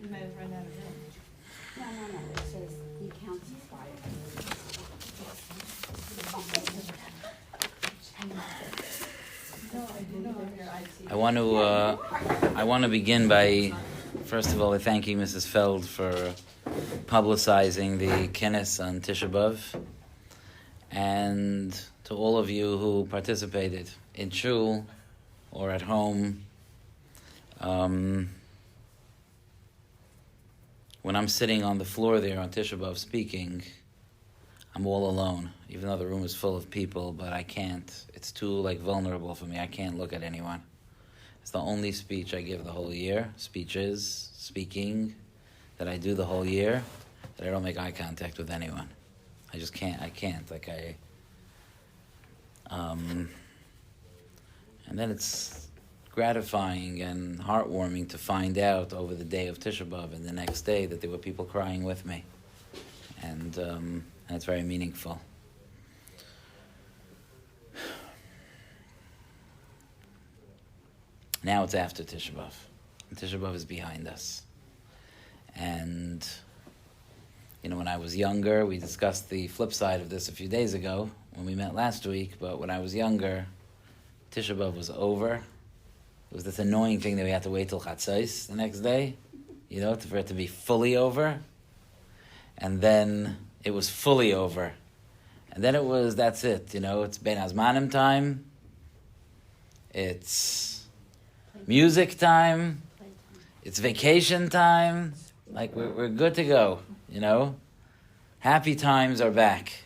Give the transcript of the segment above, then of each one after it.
You might have run out of room. No. It says he counts five. I want to begin by, first of all, thanking Mrs. Feld for publicizing the Kinnis on Tisha B'Av, and to all of you who participated in shul or at home. When I'm sitting on the floor there on Tisha B'Av speaking, I'm all alone, even though the room is full of people, but I can't. It's too vulnerable for me. I can't look at anyone. It's the only speech I give the whole year, speaking, that I do the whole year, that I don't make eye contact with anyone. I just can't. I can't. And then it's gratifying and heartwarming to find out over the day of Tisha B'Av and the next day that there were people crying with me. And it's very meaningful. Now it's after Tisha B'Av. Tisha B'Av is behind us. And, when I was younger, we discussed the flip side of this a few days ago when we met last week, but when I was younger, Tisha B'Av was over. It was this annoying thing that we had to wait till Chatzos the next day, for it to be fully over. And then it was fully over. And then that's it, it's Ben Hazmanim time. It's music time. It's vacation time. We're good to go, Happy times are back.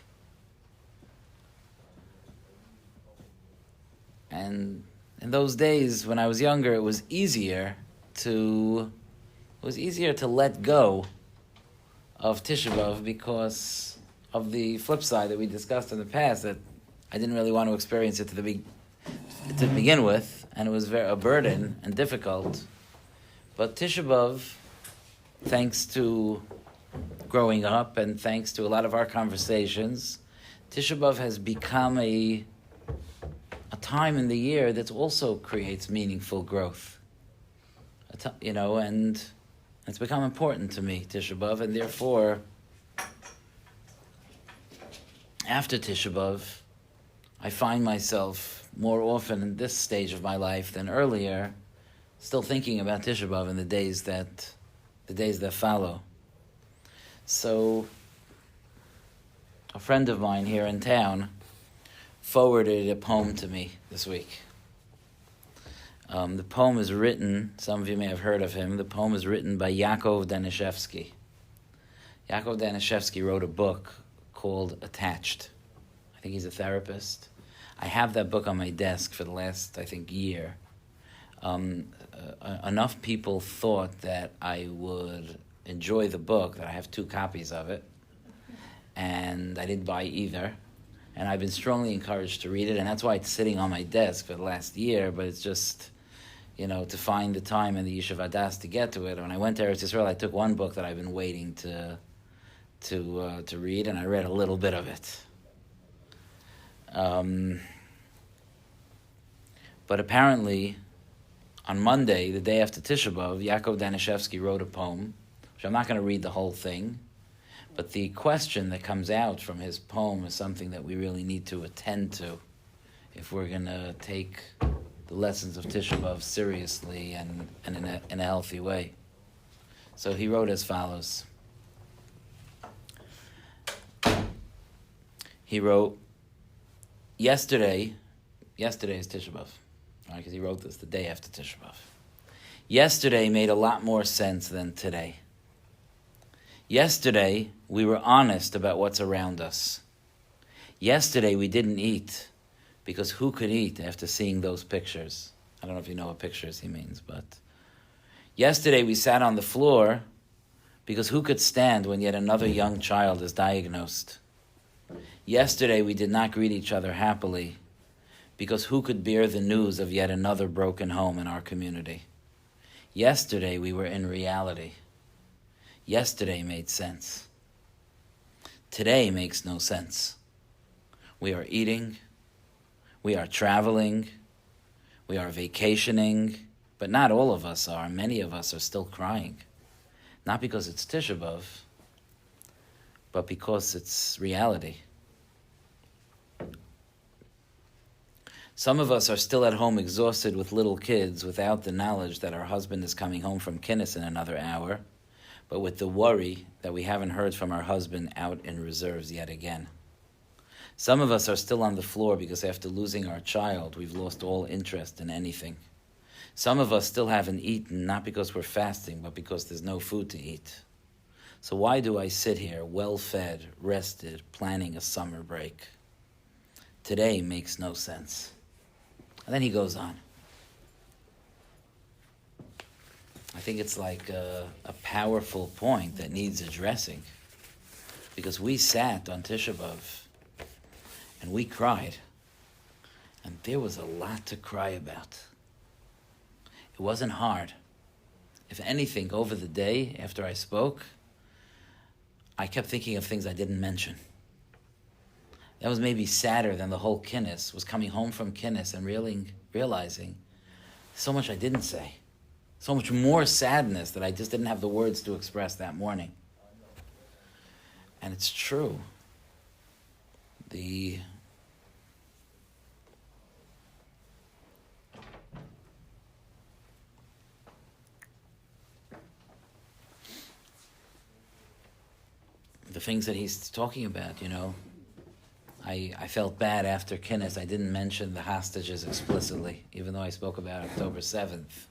And in those days when I was younger, it was easier to let go of Tisha B'Av because of the flip side that we discussed in the past, that I didn't really want to experience it to begin with, and it was a burden and difficult. But Tisha B'Av, thanks to growing up and thanks to a lot of our conversations, Tisha B'Av has become a time in the year that also creates meaningful growth. And it's become important to me, Tisha B'Av, and therefore, after Tisha B'Av, I find myself more often in this stage of my life than earlier, still thinking about Tisha B'Av in the days that follow. So, a friend of mine here in town forwarded a poem to me this week. The poem is written, some of you may have heard of him, the poem is written by Yaakov Danishevsky. Yaakov Danishevsky wrote a book called Attached. I think he's a therapist. I have that book on my desk for the last, year. Enough people thought that I would enjoy the book that I have 2 copies of it, and I didn't buy either. And I've been strongly encouraged to read it, and that's why it's sitting on my desk for the last year, but it's just, to find the time in the Yishuv Adas to get to it. When I went to Eretz Yisrael, I took one book that I've been waiting to read, and I read a little bit of it. But apparently, on Monday, the day after Tisha B'Av, Yaakov Danishevsky wrote a poem, which I'm not going to read the whole thing, but the question that comes out from his poem is something that we really need to attend to if we're going to take the lessons of Tisha B'Av seriously and in a healthy way. So he wrote as follows. He wrote, Yesterday is Tisha B'Av, because he wrote this the day after Tisha B'Av. Yesterday made a lot more sense than today. Yesterday, we were honest about what's around us. Yesterday, we didn't eat, because who could eat after seeing those pictures? I don't know if you know what pictures he means, but yesterday we sat on the floor, because who could stand when yet another young child is diagnosed? Yesterday, we did not greet each other happily, because who could bear the news of yet another broken home in our community? Yesterday, we were in reality. Yesterday made sense. Today makes no sense. We are eating, we are traveling, we are vacationing, but not all of us are. Many of us are still crying. Not because it's Tisha B'Av, but because it's reality. Some of us are still at home exhausted with little kids without the knowledge that our husband is coming home from Kinnis in another hour, but with the worry that we haven't heard from our husband out in reserves yet again. Some of us are still on the floor because after losing our child, we've lost all interest in anything. Some of us still haven't eaten, not because we're fasting, but because there's no food to eat. So why do I sit here, well-fed, rested, planning a summer break? Today makes no sense. And then he goes on. I think it's like a powerful point that needs addressing. Because we sat on Tisha B'Av and we cried. And there was a lot to cry about. It wasn't hard. If anything, over the day after I spoke, I kept thinking of things I didn't mention. That was maybe sadder than the whole Kinnis, was coming home from Kinnis and realizing so much I didn't say. So much more sadness that I just didn't have the words to express that morning. And it's true. The things that he's talking about, I felt bad after Kinnis. I didn't mention the hostages explicitly, even though I spoke about October 7th.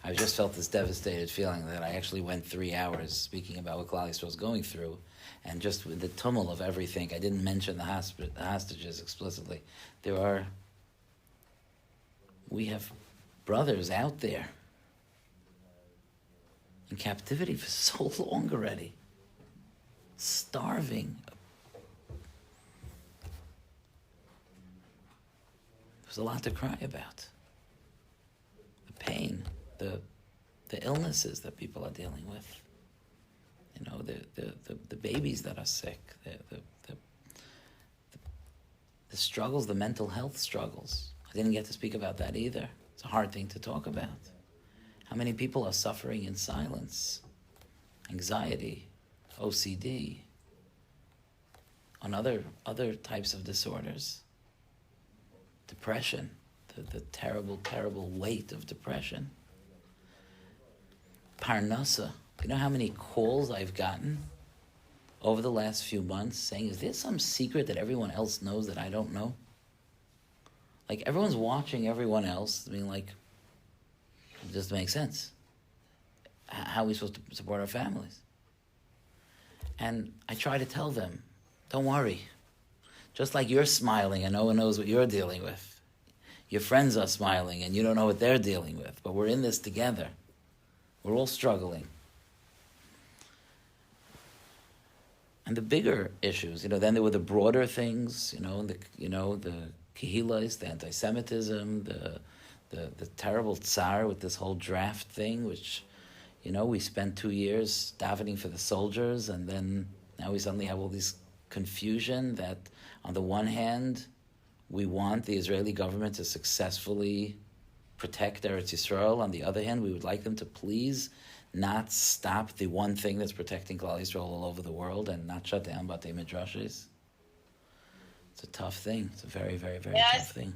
I just felt this devastated feeling that I actually went 3 hours speaking about what Klal Yisrael was going through, and just with the tumult of everything, I didn't mention the hostages explicitly. We have brothers out there in captivity for so long already, starving. There's a lot to cry about. The pain, the illnesses that people are dealing with. The babies that are sick, the struggles, the mental health struggles. I didn't get to speak about that either. It's a hard thing to talk about. How many people are suffering in silence? Anxiety, OCD, on other types of disorders. Depression, the terrible, terrible weight of depression. Parnasa. You know how many calls I've gotten over the last few months saying, is there some secret that everyone else knows that I don't know? Like, everyone's watching everyone else, being like, it doesn't make sense. How are we supposed to support our families? And I try to tell them, don't worry. Just like you're smiling and no one knows what you're dealing with. Your friends are smiling and you don't know what they're dealing with. But we're in this together. We're all struggling. And the bigger issues, then there were the broader things, the kehillas, the anti-Semitism, the terrible tsar with this whole draft thing, which, we spent 2 years davening for the soldiers, and then now we suddenly have all this confusion that, on the one hand, we want the Israeli government to successfully protect Eretz Yisrael. On the other hand, we would like them to please not stop the one thing that's protecting Klal Yisrael all over the world and not shut down Batei Midrashis. It's a tough thing. It's a very, very, very tough thing.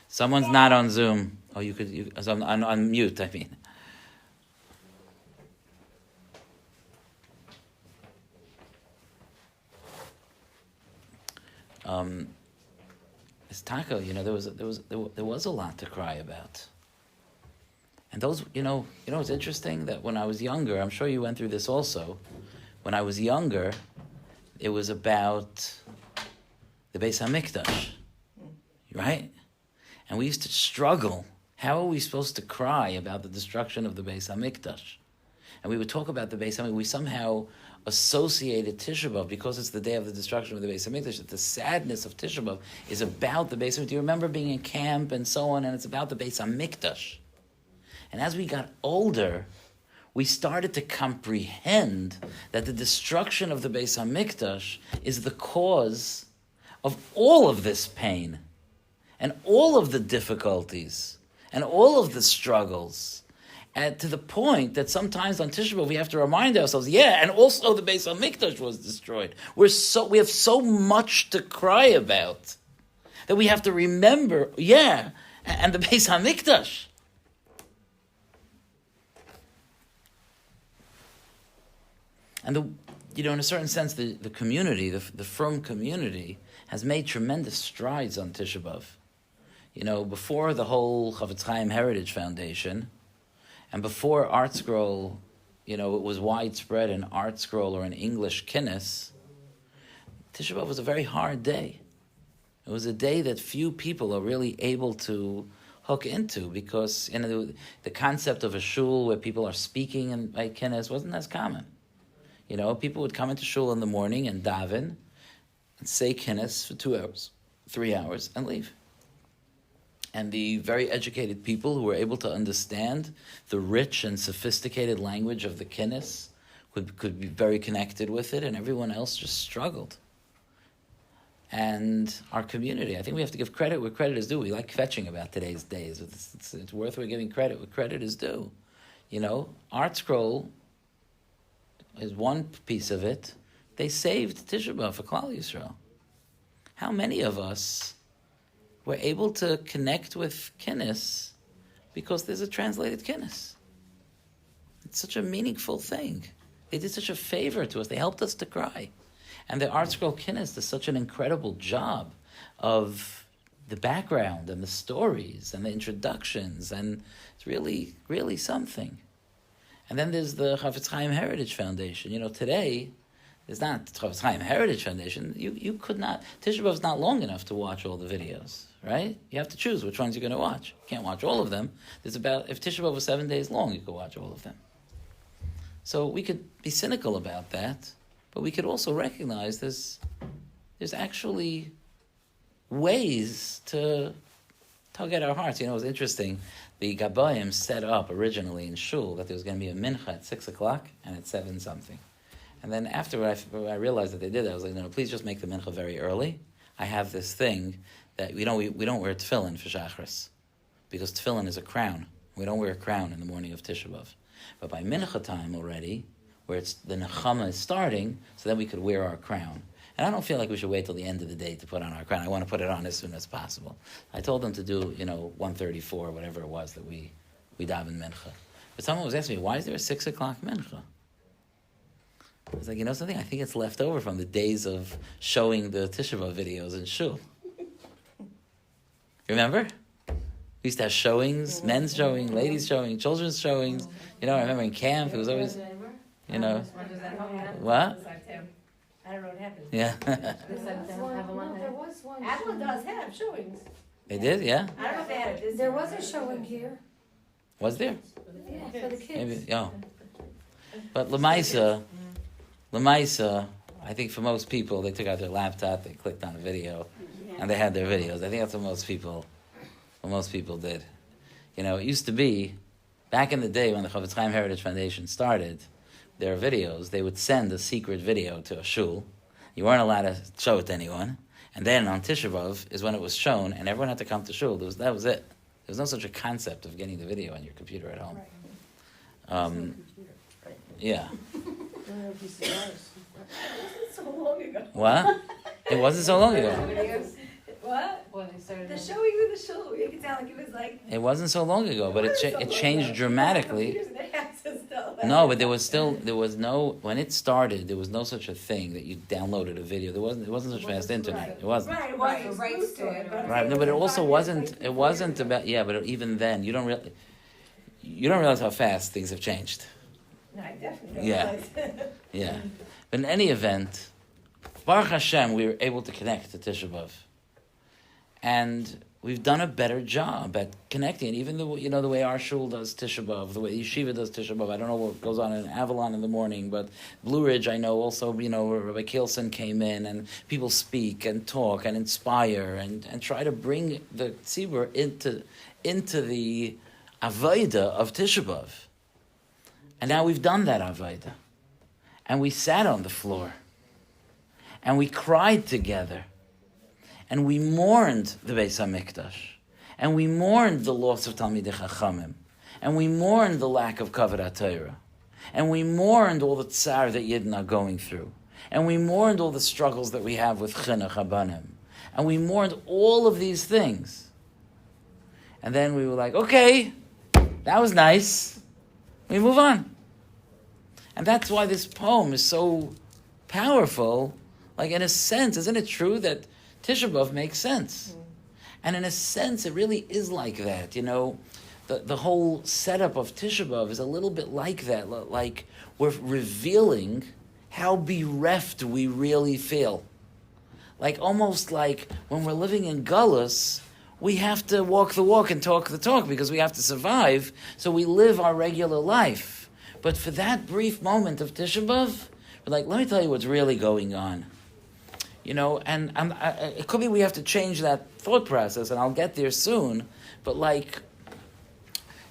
Someone's not on Zoom. Oh, on mute, I mean. It's Taco, there was a lot to cry about. And those, it's interesting that when I was younger, I'm sure you went through this also. When I was younger, it was about the Beis HaMikdash, right? And we used to struggle. How are we supposed to cry about the destruction of the Beis HaMikdash? And we would talk about the Beis HaMikdash. We somehow associated Tisha B'Av, because it's the day of the destruction of the Beis HaMikdash, that the sadness of Tisha B'Av is about the Beis HaMikdash. Do you remember being in camp and so on? And it's about the Beis HaMikdash. And as we got older, we started to comprehend that the destruction of the Beis HaMikdash is the cause of all of this pain and all of the difficulties and all of the struggles. And to the point that sometimes on Tisha B'Av we have to remind ourselves, and also the Beis HaMikdash was destroyed. We have so much to cry about that we have to remember, and the Beis HaMikdash. And in a certain sense, the community, the Frum community, has made tremendous strides on Tisha B'Av. Before the whole Chavetz Chaim Heritage Foundation, and before Art Scroll, it was widespread in Art Scroll or in English Kinnis, Tisha B'Av was a very hard day. It was a day that few people are really able to hook into, because the concept of a shul where people are speaking in by Kinnis wasn't as common. People would come into shul in the morning and daven and say Kinnis for 2 hours, 3 hours, and leave. And the very educated people who were able to understand the rich and sophisticated language of the Kinnis could be very connected with it, and everyone else just struggled. And our community, I think we have to give credit where credit is due. We like kvetching about today's days. It's worth giving credit where credit is due. Art Scroll is one piece of it. They saved Tisha B'Av for Klal Yisrael. How many of us were able to connect with Kinnis because there's a translated Kinnis? It's such a meaningful thing. They did such a favor to us. They helped us to cry. And the Art Scroll Kinnis does such an incredible job of the background and the stories and the introductions, and it's really, really something. And then there's the Chavetz Chaim Heritage Foundation. Today, there's not Chavetz Chaim Heritage Foundation. You could not, Tisha B'Av is not long enough to watch all the videos, right? You have to choose which ones you're going to watch. You can't watch all of them. If Tisha B'Av was 7 days long, you could watch all of them. So we could be cynical about that, but we could also recognize there's actually ways to tug at our hearts. It was interesting. The Gabayim set up originally in Shul that there was going to be a mincha at 6 o'clock and at 7 something. And then after I realized that they did that, I was like, no, please just make the mincha very early. I have this thing that we don't wear tefillin for Shachris, because tefillin is a crown. We don't wear a crown in the morning of Tisha B'Av. But by mincha time already, where the nechama is starting, so then we could wear our crown. And I don't feel like we should wait till the end of the day to put on our crown. I want to put it on as soon as possible. I told them to do, 1:34, whatever it was that we daven mincha. But someone was asking me, why is there a 6 o'clock mincha? I was like, something? I think it's left over from the days of showing the Tisha B'Av videos in shul. Remember? We used to have showings, men's showing, ladies showing, children's showings. I remember in camp, it was always, What? I don't know what happened. Yeah. There was one. Adela does have showings. They did, yeah? I don't know if they had it. There was a showing here. Was there? Yeah, for the kids. Maybe, But Lamaisa, I think for most people, they took out their laptop, they clicked on a video, and they had their videos. I think that's what most people did. It used to be, back in the day when the Chavetz Chaim Heritage Foundation started, their videos, they would send a secret video to a shul. You weren't allowed to show it to anyone. And then on Tisha B'Av is when it was shown, and everyone had to come to shul. That was it. There was no such a concept of getting the video on your computer at home. Yeah. So long ago. What? It wasn't so long ago. What? The showings in the shul. You could tell it was like. It wasn't so long ago, but it changed dramatically. No, but there was no, when it started, there was no such a thing that you downloaded a video. It wasn't such fast internet. It wasn't. Right, rights to it. Right, no, but it also wasn't about, but even then, you don't realize how fast things have changed. No, I definitely don't realize. Yeah. But in any event, Baruch Hashem, we were able to connect to Tisha B'Av. And we've done a better job at connecting. Even the way our shul does Tisha B'Av, the way Yeshiva does Tisha B'Av. I don't know what goes on in Avalon in the morning, but Blue Ridge, I know also, Rabbi Kielson came in, and people speak and talk and inspire and try to bring the tzibur into the avodah of Tisha B'Av. And now we've done that avodah. And we sat on the floor. And we cried together. And we mourned the Beis HaMikdash. And we mourned the loss of Talmidei Chachamim. And we mourned the lack of Kavod HaTorah. And we mourned all the tsar that Yidden are going through. And we mourned all the struggles that we have with Chinuch Habanim. And we mourned all of these things. And then we were like, okay, that was nice. We move on. And that's why this poem is so powerful. Like, in a sense, isn't it true that Tisha B'Av makes sense? And in a sense, it really is like that, you know. The whole setup of Tisha B'Av is a little bit like that. Like, we're revealing how bereft we really feel. Like, almost like when we're living in Gullus, we have to walk the walk and talk the talk because we have to survive, so we live our regular life. But for that brief moment of Tisha B'Av, we're like, let me tell you what's really going on. You know, and it could be we have to change that thought process, and I'll get there soon, but like,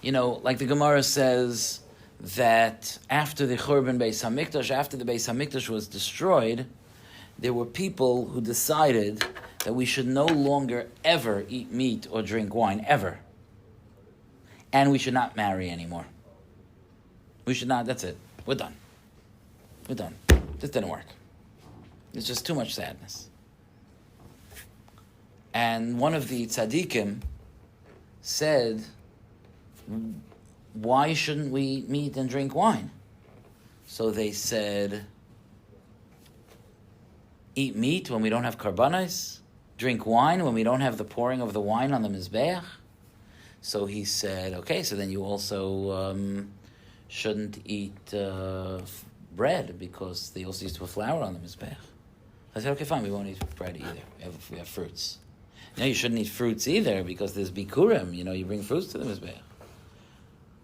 you know, like the Gemara says that after the Churban Beis HaMikdash, after the Beis HaMikdash was destroyed, there were people who decided that we should no longer ever eat meat or drink wine, ever. And we should not marry anymore. We should not, that's it. We're done. We're done. This didn't work. It's just too much sadness. And one of the tzaddikim said, why shouldn't we eat meat and drink wine? So they said, eat meat when we don't have karbanos, drink wine when we don't have the pouring of the wine on the mizbeach. So he said, okay, so then you also shouldn't eat bread because they also used to put flour on the mizbeach. I said, okay, fine, we won't eat bread either. We have fruits. No, you shouldn't eat fruits either because there's bikurim. You know, you bring fruits to the mizbeach.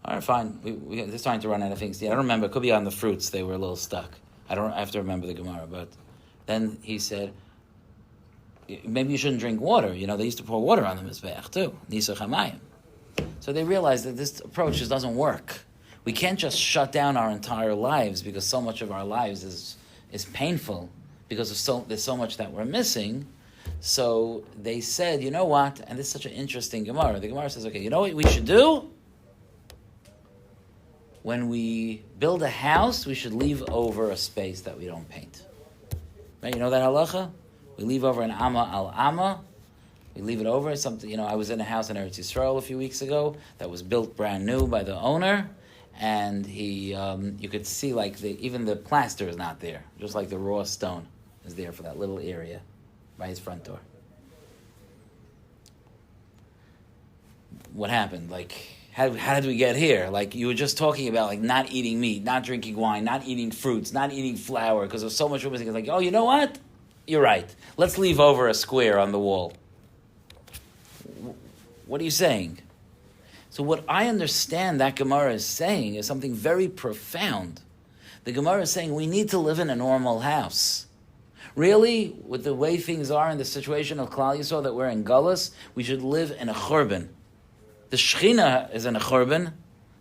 All right, fine. We're just trying to run out of things. Yeah, I don't remember. It could be on the fruits. They were a little stuck. I have to remember the Gemara. But then he said, maybe you shouldn't drink water. You know, they used to pour water on the mizbeach too. Nisa chamayim. So they realized that this approach just doesn't work. We can't just shut down our entire lives because so much of our lives is painful because there's so much that we're missing. So they said, you know what? And this is such an interesting Gemara. The Gemara says, okay, you know what we should do? When we build a house, we should leave over a space that we don't paint. Right? You know that halacha? We leave over an amma al amma. We leave it over. Something. You know, I was in a house in Eretz Yisrael a few weeks ago that was built brand new by the owner, and he, you could see like even the plaster is not there, just like the raw stone is there for that little area by his front door. What happened? Like, how did we get here? Like, you were just talking about like not eating meat, not drinking wine, not eating fruits, not eating flour because there's so much missing. It's like, oh, you know what? You're right. Let's leave over a square on the wall. What are you saying? So what I understand that Gemara is saying is something very profound. The Gemara is saying we need to live in a normal house. Really, with the way things are in the situation of Klal Yisrael that we're in Gullus, we should live in a churban. The Shechina is in a churban.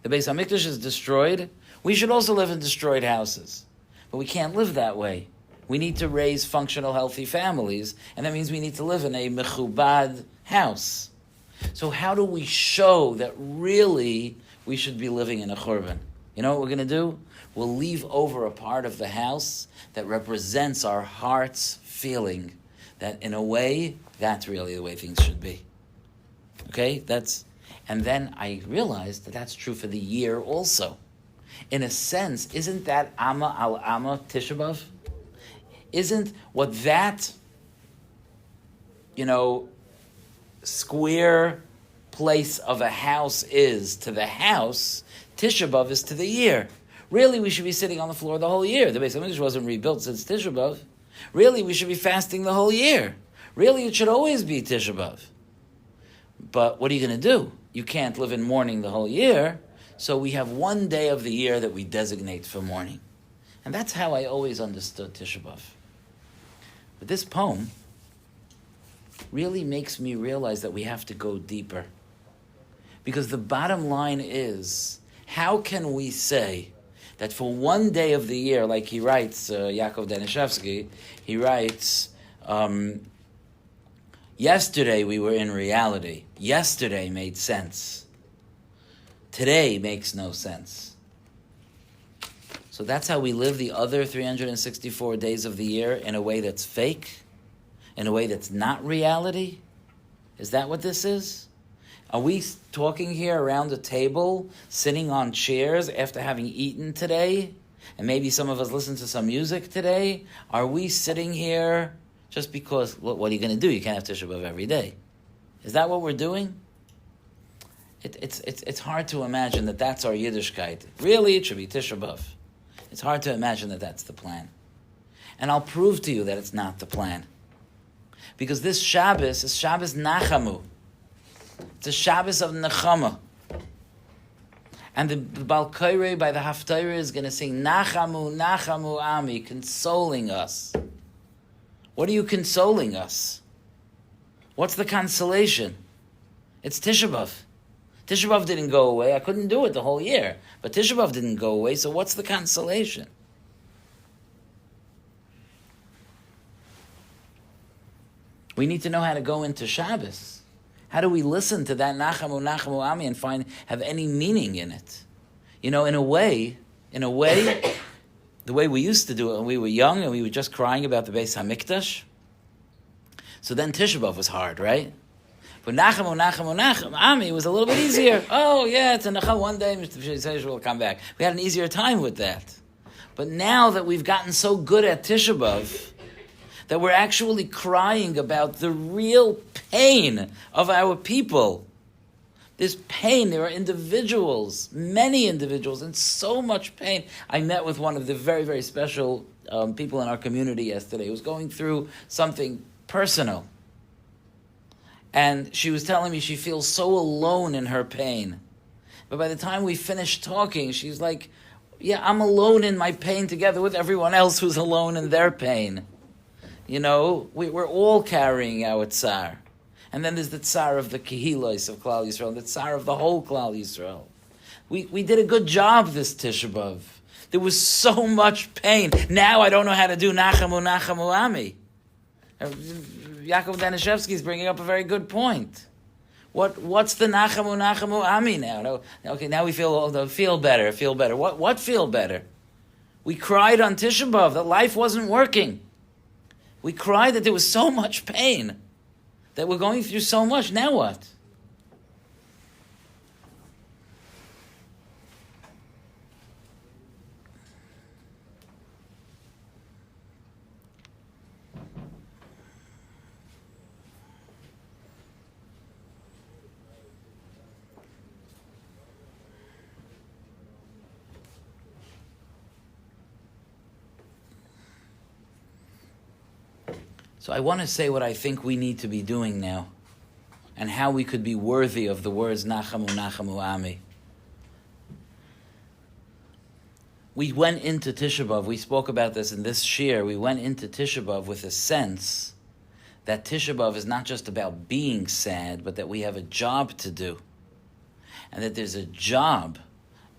The Beis HaMikdash is destroyed. We should also live in destroyed houses. But we can't live that way. We need to raise functional, healthy families, and that means we need to live in a mechubad house. So how do we show that really we should be living in a churban? You know what we're going to do? We'll leave over a part of the house that represents our heart's feeling that in a way, that's really the way things should be. Okay? And then I realized that that's true for the year also. In a sense, isn't that Amma al Amma Tisha B'Av? Isn't what that, square place of a house is to the house, Tisha B'Av is to the year. Really, we should be sitting on the floor the whole year. The Beis HaMikdash wasn't rebuilt since Tisha B'Av. Really, we should be fasting the whole year. Really, it should always be Tisha B'Av. But what are you going to do? You can't live in mourning the whole year, so we have one day of the year that we designate for mourning. And that's how I always understood Tisha B'Av. But this poem really makes me realize that we have to go deeper. Because the bottom line is, how can we say that for one day of the year, like he writes, Yaakov Danishevsky, he writes, yesterday we were in reality. Yesterday made sense. today makes no sense. So that's how we live the other 364 days of the year, in a way that's fake, in a way that's not reality? Is that what this is? Are we talking here around a table, sitting on chairs after having eaten today? And maybe some of us listen to some music today? Are we sitting here just because, what are you going to do? You can't have Tisha B'Av every day. Is that what we're doing? It's hard to imagine that that's our Yiddishkeit. Really, it should be Tisha B'Av. It's hard to imagine that that's the plan. And I'll prove to you that it's not the plan. Because this Shabbos is Shabbos Nachamu. It's a Shabbos of Nechama. And the Baal Koirei by the Haftarah is going to sing Nachamu, Nachamu Ami, consoling us. What are you consoling us? What's the consolation? It's Tisha B'Av. Tisha B'Av didn't go away. I couldn't do it the whole year. But Tisha B'Av didn't go away, so what's the consolation? We need to know how to go into Shabbos. How do we listen to that Nachamu, Nachamu Ami and have any meaning in it? You know, in a way, the way we used to do it when we were young and we were just crying about the Beis HaMikdash. So then Tisha B'Av was hard, right? But Nachamu, Nachamu, Nachamu Ami was a little bit easier. Oh, yeah, it's a Nacham. One day Mr. will come back. We had an easier time with that. But now that we've gotten so good at Tisha B'Av, that we're actually crying about the real pain of our people. This pain, there are individuals, many individuals, in so much pain. I met with one of the very, very special people in our community yesterday who was going through something personal. And she was telling me she feels so alone in her pain. But by the time we finished talking, she's like, yeah, I'm alone in my pain together with everyone else who's alone in their pain. You know, we're all carrying our tsar. And then there's the tsar of the Kehilos of Klal Yisrael, and the tsar of the whole Klal Yisrael. We did a good job this Tisha B'Av. There was so much pain. Now I don't know how to do Nachamu, Nachamu Ami. Yaakov Danishevsky is bringing up a very good point. What's the Nachamu, Nachamu Ami now? No, okay, now we feel better. What feel better? We cried on Tisha B'Av that life wasn't working. We cried that there was so much pain, that we're going through so much. Now what? So I want to say what I think we need to be doing now, and how we could be worthy of the words Nachamu, Nachamu Ami. We went into Tisha B'Av, we spoke about this in this shir, we went into Tisha B'Av with a sense that Tisha B'Av is not just about being sad, but that we have a job to do. And that there's a job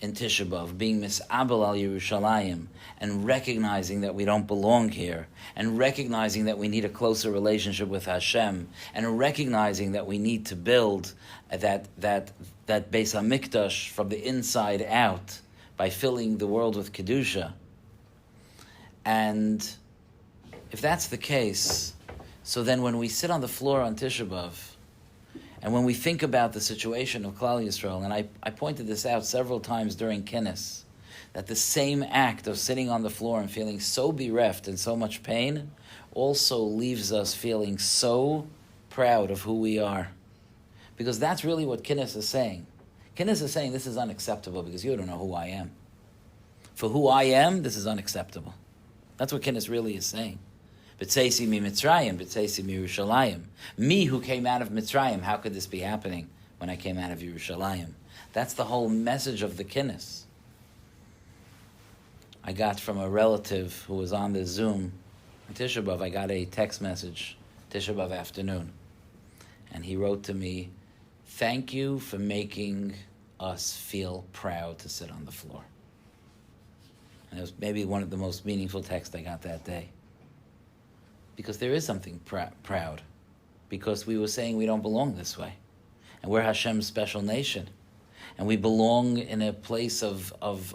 in Tisha B'Av, being mis'abel al Yerushalayim, and recognizing that we don't belong here, and recognizing that we need a closer relationship with Hashem, and recognizing that we need to build that Beis HaMikdash from the inside out by filling the world with Kedusha. And if that's the case, so then when we sit on the floor on Tisha B'Av, and when we think about the situation of Klal Yisrael, and I pointed this out several times during Kinnis, that the same act of sitting on the floor and feeling so bereft and so much pain also leaves us feeling so proud of who we are. Because that's really what Kinnis is saying. Kinnis is saying this is unacceptable because you don't know who I am. For who I am, this is unacceptable. That's what Kinnis really is saying. B'tzeisi mi Mitzrayim, b'tzeisi mi Yerushalayim. Me who came out of Mitzrayim, how could this be happening when I came out of Yerushalayim? That's the whole message of the Kinnis. I got from a relative who was on the Zoom on Tisha B'Av, I got a text message, Tisha B'Av afternoon. And he wrote to me, thank you for making us feel proud to sit on the floor. And it was maybe one of the most meaningful texts I got that day. Because there is something proud. Because we were saying we don't belong this way. And we're Hashem's special nation. And we belong in a place of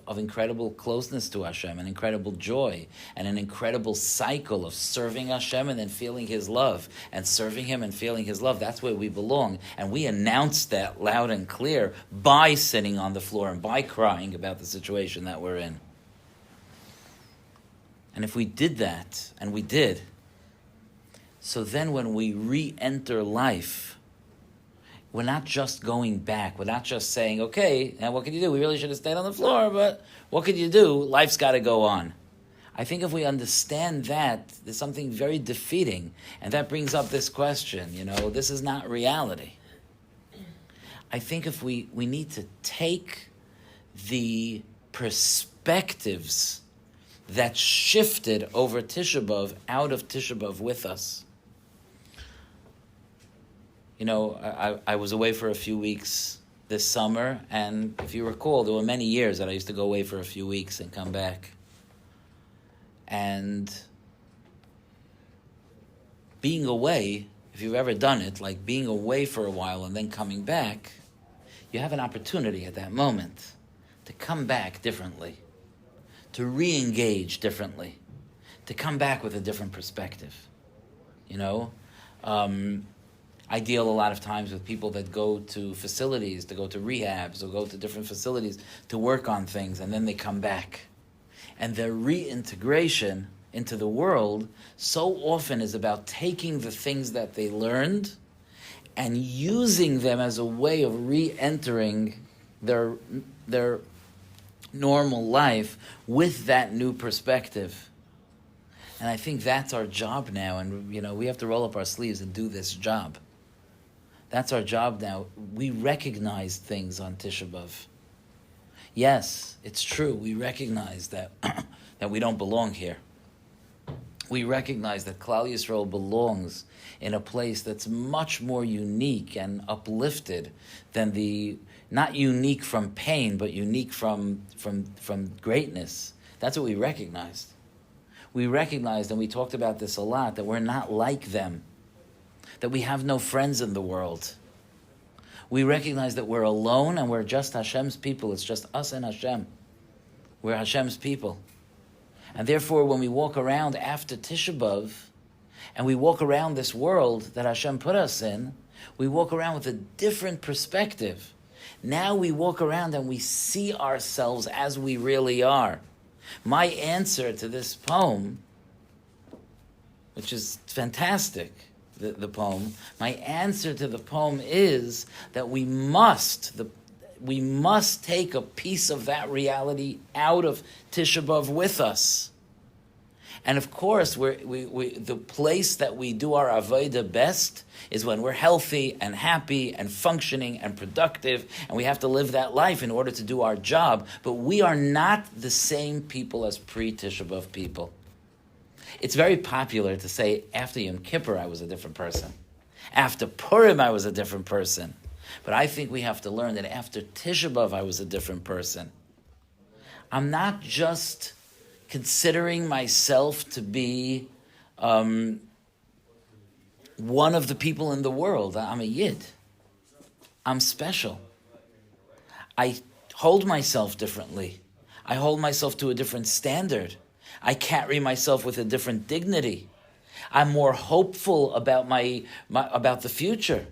incredible closeness to Hashem, and incredible joy, and an incredible cycle of serving Hashem and then feeling His love, and serving Him and feeling His love. That's where we belong. And we announce that loud and clear by sitting on the floor and by crying about the situation that we're in. And if we did that, and we did, so then when we re-enter life, we're not just going back. We're not just saying, okay, now what can you do? We really should have stayed on the floor, but what can you do? Life's got to go on. I think if we understand that, there's something very defeating. And that brings up this question, this is not reality. I think if we need to take the perspectives that shifted over Tisha B'Av out of Tisha B'Av with us. I was away for a few weeks this summer, and if you recall, there were many years that I used to go away for a few weeks and come back. And being away, if you've ever done it, like being away for a while and then coming back, you have an opportunity at that moment to come back differently, to re-engage differently, to come back with a different perspective. I deal a lot of times with people that go to facilities, to go to rehabs, or go to different facilities to work on things, and then they come back. And their reintegration into the world so often is about taking the things that they learned and using them as a way of re-entering their normal life with that new perspective. And I think that's our job now, and we have to roll up our sleeves and do this job. That's our job now. We recognize things on Tisha B'Av. Yes, it's true. We recognize that that we don't belong here. We recognize that Klal Yisrael belongs in a place that's much more unique and uplifted than not unique from pain, but unique from greatness. That's what we recognized. We recognized, and we talked about this a lot, that we're not like them, that we have no friends in the world. We recognize that we're alone and we're just Hashem's people. It's just us and Hashem. We're Hashem's people. And therefore, when we walk around after Tisha B'Av, and we walk around this world that Hashem put us in, we walk around with a different perspective. Now we walk around and we see ourselves as we really are. My answer to this poem, which is fantastic, the poem, my answer to the poem is that we must take a piece of that reality out of Tisha B'Av with us. And of course, the place that we do our avodah best is when we're healthy and happy and functioning and productive, and we have to live that life in order to do our job. But we are not the same people as pre-Tisha B'Av people. It's very popular to say, after Yom Kippur, I was a different person. After Purim, I was a different person. But I think we have to learn that after Tisha B'Av, I was a different person. I'm not just considering myself to be one of the people in the world. I'm a Yid. I'm special. I hold myself differently. I hold myself to a different standard. I carry myself with a different dignity. I'm more hopeful about about the future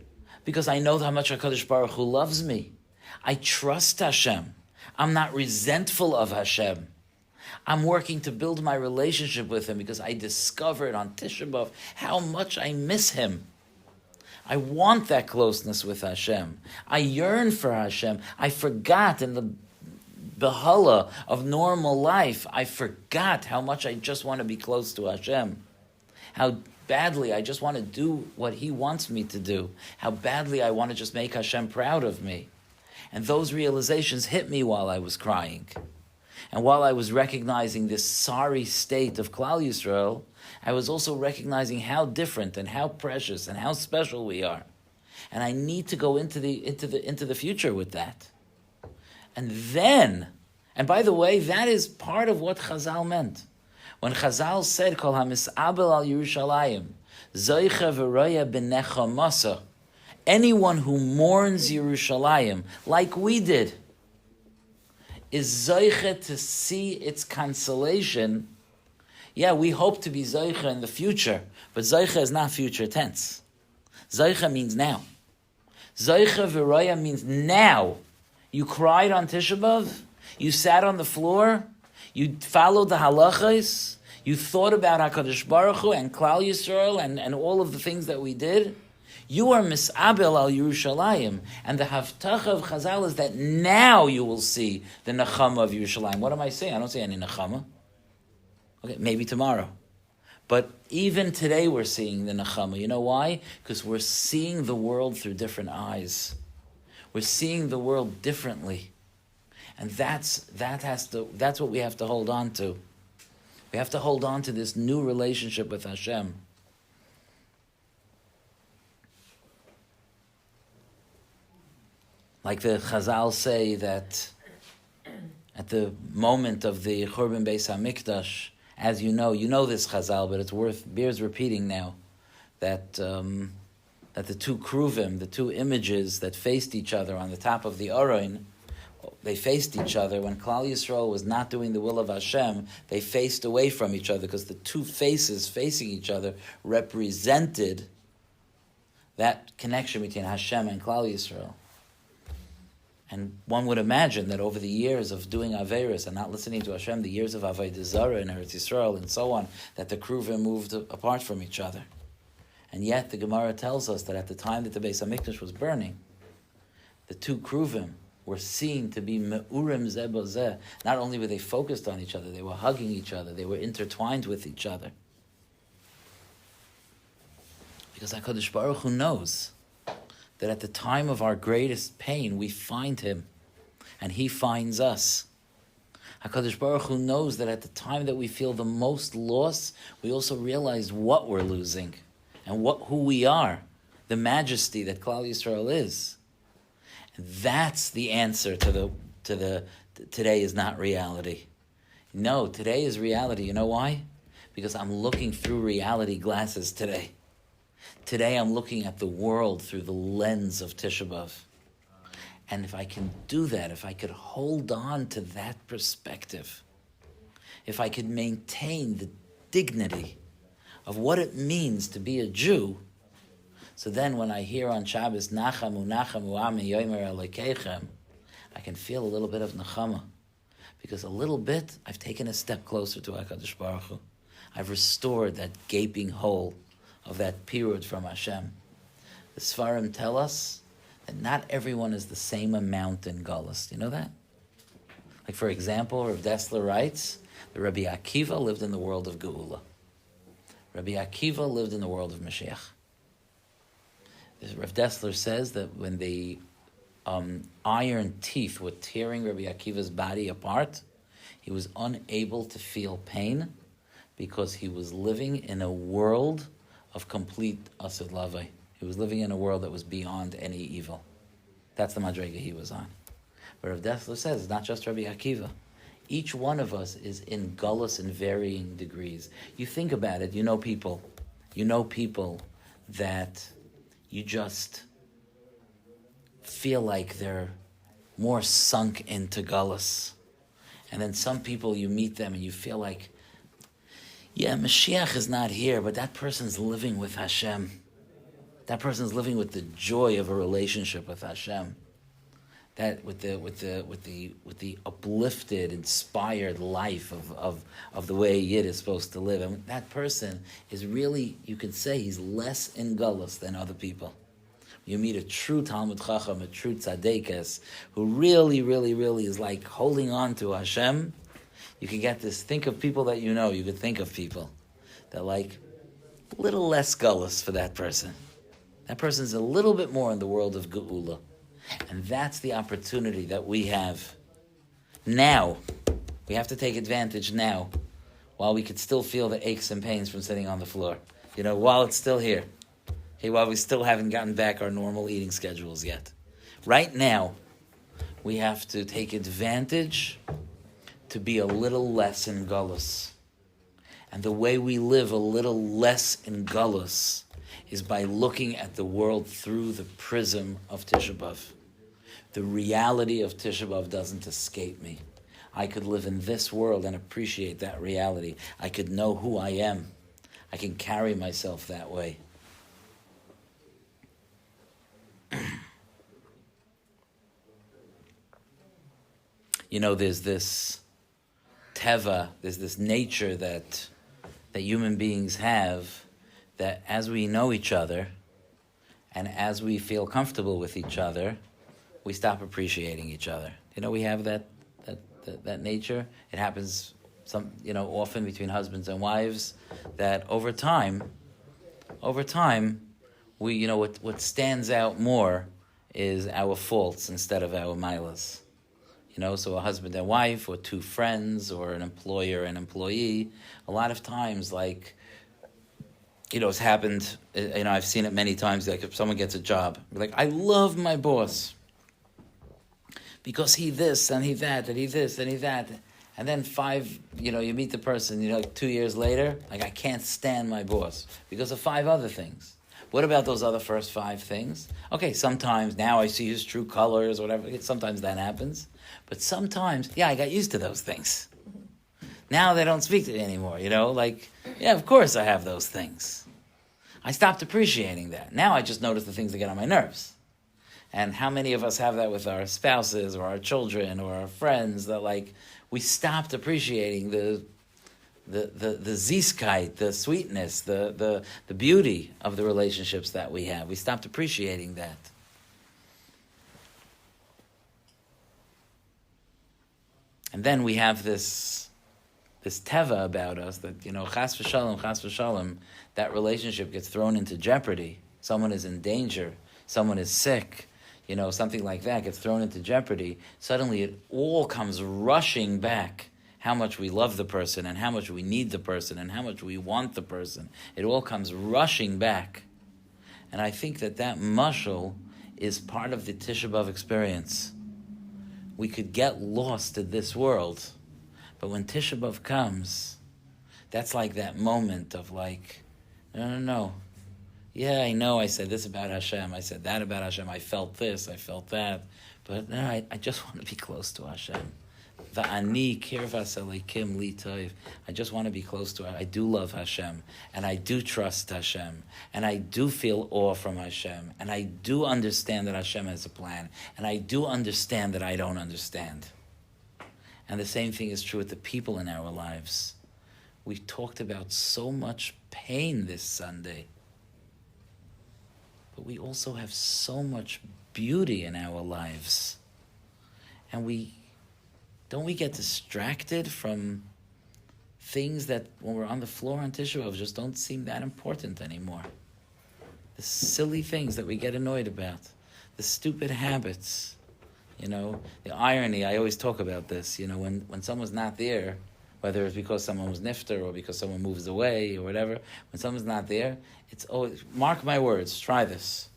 because I know how much HaKadosh Baruch Hu loves me. I trust Hashem. I'm not resentful of Hashem. I'm working to build my relationship with Him because I discovered on Tisha B'Av how much I miss Him. I want that closeness with Hashem. I yearn for Hashem. I forgot in the Behala of normal life, I forgot how much I just want to be close to Hashem. How badly I just want to do what He wants me to do. How badly I want to just make Hashem proud of me. And those realizations hit me while I was crying. And while I was recognizing this sorry state of Klal Yisrael, I was also recognizing how different and how precious and how special we are. And I need to go into the future with that. And then, and by the way, that is part of what Chazal meant. When Chazal said, Kol hamis'abel al Yerushalayim, Zoicha v'roya b'nechamasa, Anyone who mourns Yerushalayim, like we did, is Zoiche to see its consolation. Yeah, we hope to be Zoiche in the future, but Zoiche is not future tense. Zoiche means now. Zoiche v'roya means now. You cried on Tisha B'Av, you sat on the floor, you followed the halachas, you thought about HaKadosh Baruch Hu and Klal Yisrael and all of the things that we did. You are mis'abel al Yerushalayim, and the Haftacha of Chazal is that now you will see the Nechama of Yerushalayim. What am I saying? I don't see any Nechama. Okay, maybe tomorrow. But even today we're seeing the Nechama. You know why? Because we're seeing the world through different eyes. We're seeing the world differently. And that's what we have to hold on to. We have to hold on to this new relationship with Hashem. Like the Chazal say that at the moment of the Churban Beis HaMikdash, as you know this Chazal, but bears repeating now, that the two kruvim, the two images that faced each other on the top of the Aron, they faced each other. When Klal Yisrael was not doing the will of Hashem, they faced away from each other because the two faces facing each other represented that connection between Hashem and Klal Yisrael. And one would imagine that over the years of doing Averis and not listening to Hashem, the years of Avodah Zarah and Eretz Yisrael and so on, that the kruvim moved apart from each other. And yet the Gemara tells us that at the time that the Beis HaMikdash was burning, the two kruvim were seen to be me'urim zeh b'zeh. Not only were they focused on each other, they were hugging each other, they were intertwined with each other. Because HaKadosh Baruch Hu knows that at the time of our greatest pain, we find Him, and He finds us. HaKadosh Baruch Hu knows that at the time that we feel the most loss, we also realize what we're losing, and who we are, the majesty that Klal Yisrael is. And that's the answer to the today is not reality. No, today is reality. You know why? Because I'm looking through reality glasses today. Today I'm looking at the world through the lens of Tisha B'Av. And if I can do that, if I could hold on to that perspective, if I could maintain the dignity of what it means to be a Jew, so then when I hear on Shabbos, Nachamu, Nachamu, Ami, Yomer, Alekeichem, I can feel a little bit of Nechama. Because a little bit, I've taken a step closer to HaKadosh Baruch Hu. I've restored that gaping hole of that pirud from Hashem. The Sfarim tell us that not everyone is the same amount in Gullus. You know that? Like for example, Rav Dessler writes, the Rabbi Akiva lived in the world of Geulah. Rabbi Akiva lived in the world of Mashiach. Rav Dessler says that when the iron teeth were tearing Rabbi Akiva's body apart, he was unable to feel pain because he was living in a world of complete asud lavai. He was living in a world that was beyond any evil. That's the madrega he was on. But Rav Dessler says it's not just Rabbi Akiva. Each one of us is in gullus in varying degrees. You think about it, you know people that you just feel like they're more sunk into gullus. And then some people, you meet them and you feel like, yeah, Mashiach is not here, but that person's living with Hashem. That person's living with the joy of a relationship with Hashem. That with the uplifted, inspired life of the way a Yid is supposed to live. And that person is really, you could say, he's less in gullus than other people. You meet a true Talmud Chacham, a true Tzaddikas, who really, really, really is like holding on to Hashem. You can get this, think of people that you know, you could think of people that like a little less gullus for that person. That person's a little bit more in the world of Geulah. And that's the opportunity that we have now. We have to take advantage now, while we could still feel the aches and pains from sitting on the floor. You know, while it's still here. Hey, while we still haven't gotten back our normal eating schedules yet. Right now, we have to take advantage to be a little less in gullus. And the way we live a little less in gullus is by looking at the world through the prism of Tisha B'Av. The reality of Tisha B'Av doesn't escape me. I could live in this world and appreciate that reality. I could know who I am. I can carry myself that way. There's this teva, there's this nature that human beings have, that as we know each other and as we feel comfortable with each other, we stop appreciating each other. We have that nature. It happens often between husbands and wives, that over time, we what stands out more is our faults instead of our milas. So a husband and wife, or two friends, or an employer and employee, a lot of times, it's happened, I've seen it many times, like if someone gets a job, like, I love my boss, because he this, and he that, and he this, and he that, and then you meet the person, 2 years later, like, I can't stand my boss, because of 5 other things. What about those other first 5 things? Okay, sometimes, now I see his true colors, or whatever, sometimes that happens. But sometimes, I got used to those things. Now they don't speak to me anymore, of course I have those things. I stopped appreciating that. Now I just notice the things that get on my nerves. And how many of us have that with our spouses or our children or our friends, that we stopped appreciating the Ziskheit, the sweetness, the beauty of the relationships that we have. We stopped appreciating that. And then we have this teva about us that, chas v'shalom, that relationship gets thrown into jeopardy. Someone is in danger. Someone is sick. Something like that gets thrown into jeopardy. Suddenly it all comes rushing back. How much we love the person, and how much we need the person, and how much we want the person. It all comes rushing back. And I think that mashal is part of the Tisha B'Av experience. We could get lost in this world, but when Tisha B'Av comes, that's like that moment of no. Yeah, I know I said this about Hashem, I said that about Hashem, I felt this, I felt that, but no, I just want to be close to Hashem. Va'ani kirvas elikim li tov. I just want to be close to her. I do love Hashem, and I do trust Hashem, and I do feel awe from Hashem, and I do understand that Hashem has a plan, and I do understand that I don't understand. And the same thing is true with the people in our lives. We've talked about so much pain this Sunday, but we also have so much beauty in our lives, and don't we get distracted from things that, when we're on the floor on Tisha B'Av, just don't seem that important anymore? The silly things that we get annoyed about, the stupid habits, the irony. I always talk about this, when someone's not there, whether it's because someone was nifter or because someone moves away or whatever, when someone's not there, it's always, mark my words, try this.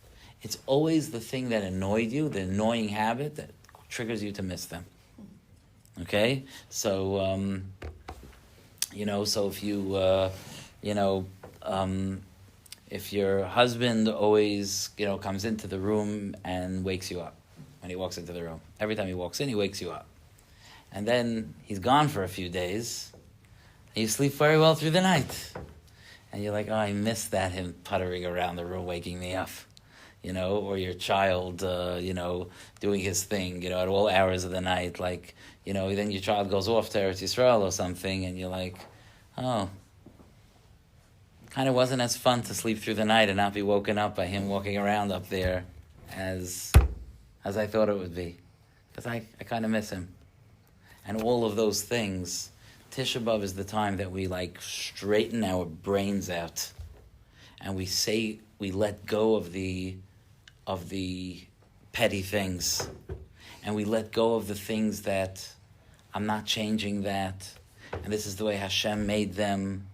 It's always the thing that annoyed you, the annoying habit that triggers you to miss them. Okay, so so if you if your husband always comes into the room and wakes you up when he walks into the room, every time he walks in, he wakes you up, and then he's gone for a few days, and you sleep very well through the night, and you're like, oh, I miss that, him puttering around the room, waking me up. Or your child, doing his thing, at all hours of the night, then your child goes off to Eretz Yisrael or something, and you're like, oh, kind of wasn't as fun to sleep through the night and not be woken up by him walking around up there as I thought it would be, because I kind of miss him. And all of those things, Tisha B'Av is the time that we straighten our brains out, and we let go of the petty things, and we let go of the things that I'm not changing that, and this is the way Hashem made them,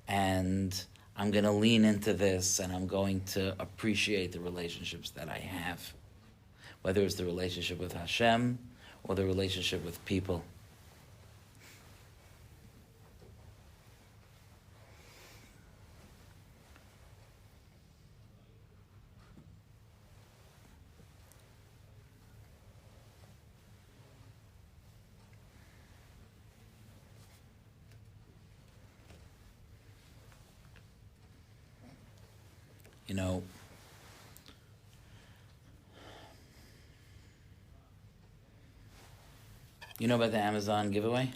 and I'm going to lean into this, and I'm going to appreciate the relationships that I have, whether it's the relationship with Hashem or the relationship with people. You know, you know about the Amazon giveaway?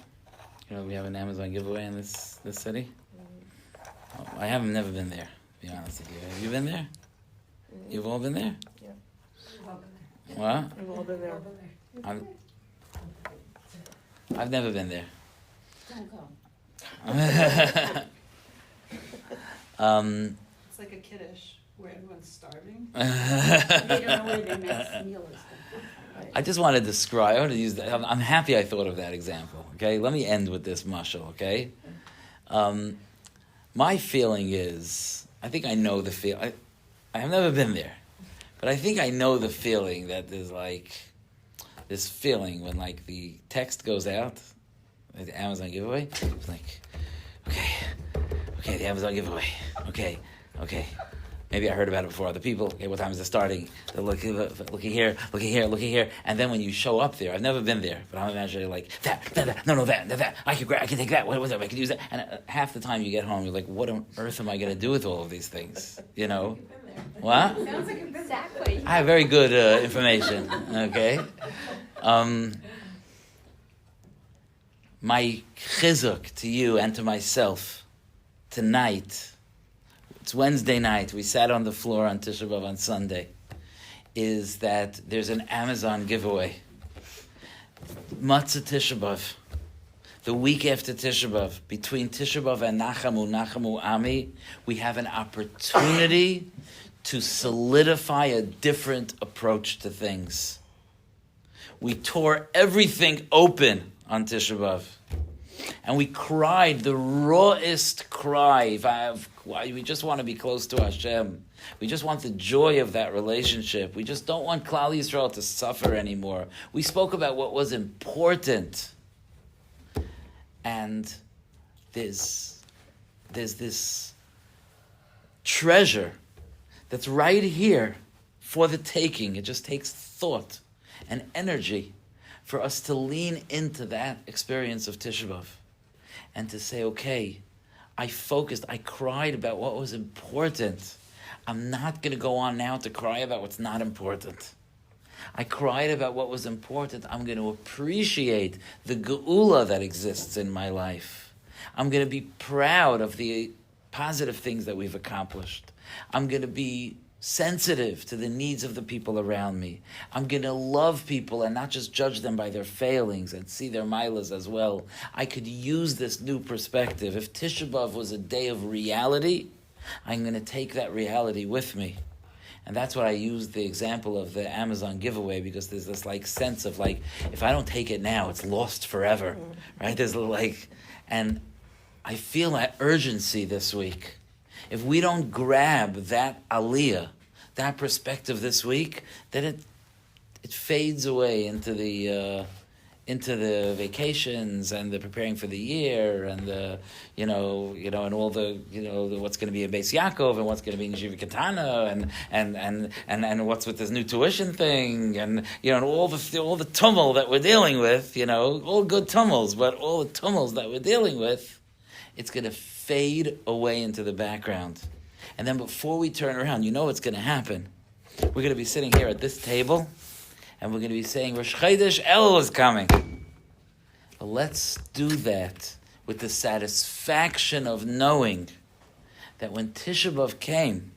You know, we have an Amazon giveaway in this city. Oh, I haven't never been there, to be honest with you. Have you been there? You've all been there? Yeah. What? We've all been there. I've never been there. Don't go. It's like a kiddush where everyone's starving. They don't know where their next meal is. I just want to describe. I want to use that. I'm happy I thought of that example. Okay, let me end with this mashal. Okay, my feeling is, I think I know the feel. I have never been there, but I think I know the feeling that there's like this feeling when like the text goes out, like the Amazon giveaway. It's like, okay, the Amazon giveaway. Okay. Maybe I heard about it before other people. Okay, what time is it starting? They're looking here. And then when you show up there, I've never been there, but I'm imagining like that. I can take that. What was it? I can use that. And half the time you get home, you're like, what on earth am I going to do with all of these things? You know? What? Sounds like exactly. I have very good information. Okay. My chizuk to you and to myself tonight. It's Wednesday night. We sat on the floor on Tisha B'Av on Sunday. Is that there's an Amazon giveaway. Matzah Tisha B'Av. The week after Tisha B'Av, between Tisha B'Av and Nachamu Ami, we have an opportunity to solidify a different approach to things. We tore everything open on Tisha B'Av. And we cried the rawest cry. We just want to be close to Hashem. We just want the joy of that relationship. We just don't want Klal Yisrael to suffer anymore. We spoke about what was important. And there's this treasure that's right here for the taking. It just takes thought and energy for us to lean into that experience of Tisha B'Av and to say, okay, I cried about what was important. I'm not going to go on now to cry about what's not important. I cried about what was important. I'm going to appreciate the Geulah that exists in my life. I'm going to be proud of the positive things that we've accomplished. I'm going to be sensitive to the needs of the people around me. I'm going to love people and not just judge them by their failings and see their milas as well. I could use this new perspective. If Tisha B'Av was a day of reality, I'm going to take that reality with me. And that's what I used the example of the Amazon giveaway, because there's this like sense of like, if I don't take it now, it's lost forever, right? There's like, and I feel that urgency this week. If we don't grab that aliyah, that perspective this week, then it fades away into the vacations and the preparing for the year and the and all the what's going to be in Beis Yaakov and what's going to be in Yeshiva Katana and what's with this new tuition thing and all the tumult that we're dealing with, all good tumults, but all the tumults that we're dealing with, it's going to fade away into the background. And then before we turn around, what's going to happen? We're going to be sitting here at this table, and we're going to be saying, Rosh Chodesh Elul is coming. But let's do that with the satisfaction of knowing that when Tisha B'Av came,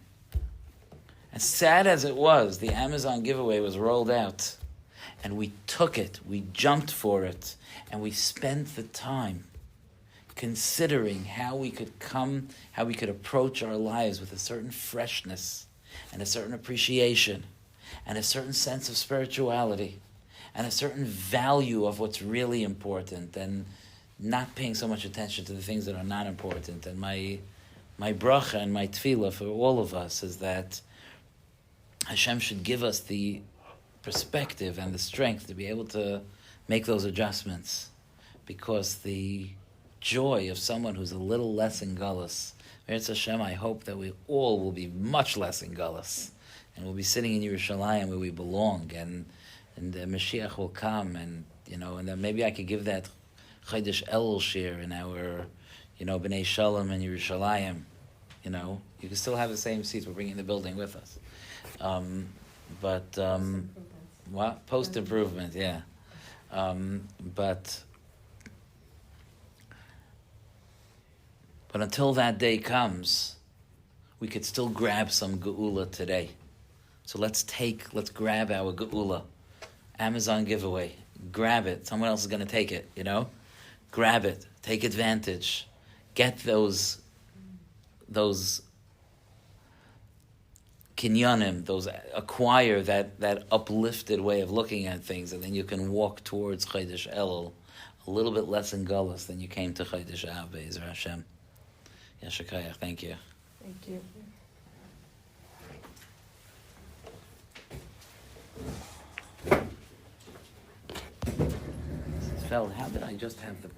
as sad as it was, the Amazon giveaway was rolled out, and we took it, we jumped for it, and we spent the time considering how we could approach our lives with a certain freshness and a certain appreciation and a certain sense of spirituality and a certain value of what's really important and not paying so much attention to the things that are not important. And my bracha and my tefillah for all of us is that Hashem should give us the perspective and the strength to be able to make those adjustments, because the joy of someone who's a little less in Gullus, Meretz Hashem, I hope that we all will be much less in Gullus, and we'll be sitting in Yerushalayim where we belong, and the Mashiach will come, and then maybe I could give that Chodesh Elul shir in our, B'nai Shalom and Yerushalayim, You can still have the same seats. We're bringing the building with us. What? Post improvement, yeah. But until that day comes, we could still grab some Geulah today. So let's grab our Geulah. Amazon giveaway. Grab it. Someone else is going to take it, Grab it. Take advantage. Get those kinyanim, acquire that uplifted way of looking at things, and then you can walk towards Chodesh Elul a little bit less in Gullus than you came to Chodesh Av, Be'ezer Hashem. Yeshakayach, thank you. Thank you. Fel, how did I just have the